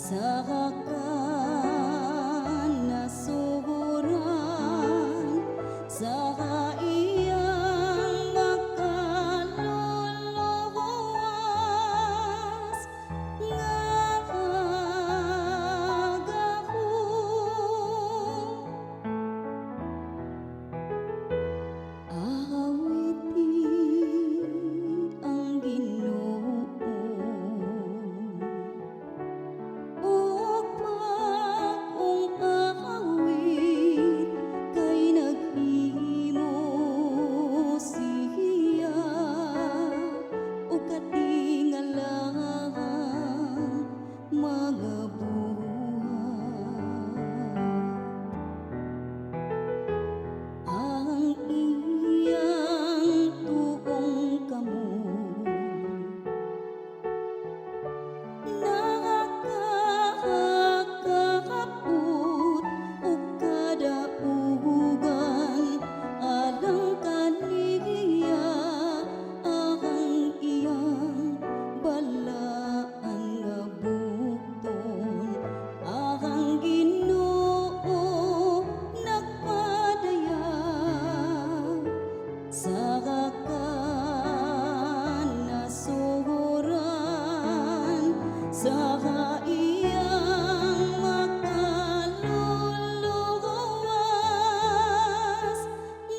sa kanasuhuran sa iyang makaluluwas nga agaho awiti ang Ginoo sa kanasuhuran sa iyang makaluluwas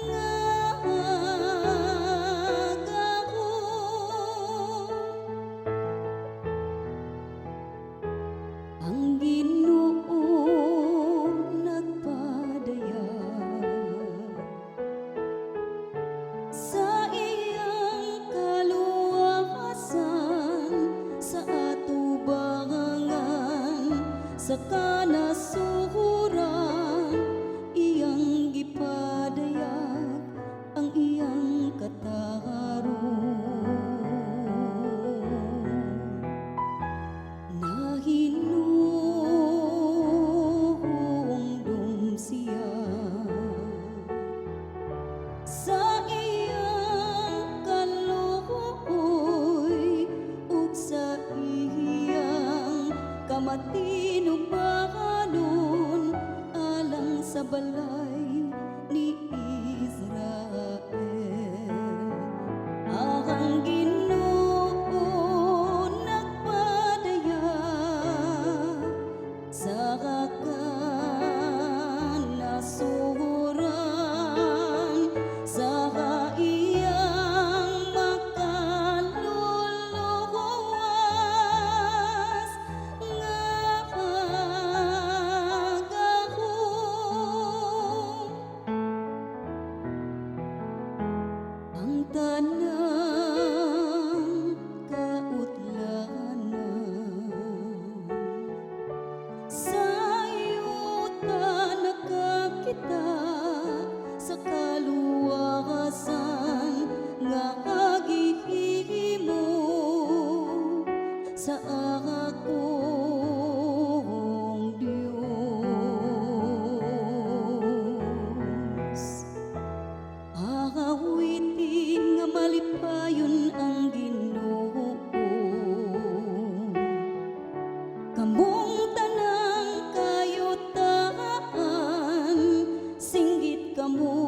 nga agaho ang Ginoo nagpadaya sa iyang kaluwasan sa atubangan sa kanasuhuran iyang gipadayag ang iyang kataron nahinumdum siya sa iyang kaluoy ug sa iyang kamatinubanon alang sa balay ni Israel ang Ginoo nagpadayag sa kanasuhuran sa iyang makaluluwas nga agaho ang tanang kautlanan sa yuta nakakita sa kaluwasan nga agihimo sa akong Dios awitin nga malipayon ang Ginoo kamong tanang kayutaan singgit kamo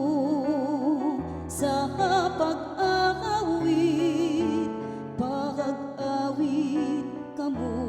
sa pag-awit kamo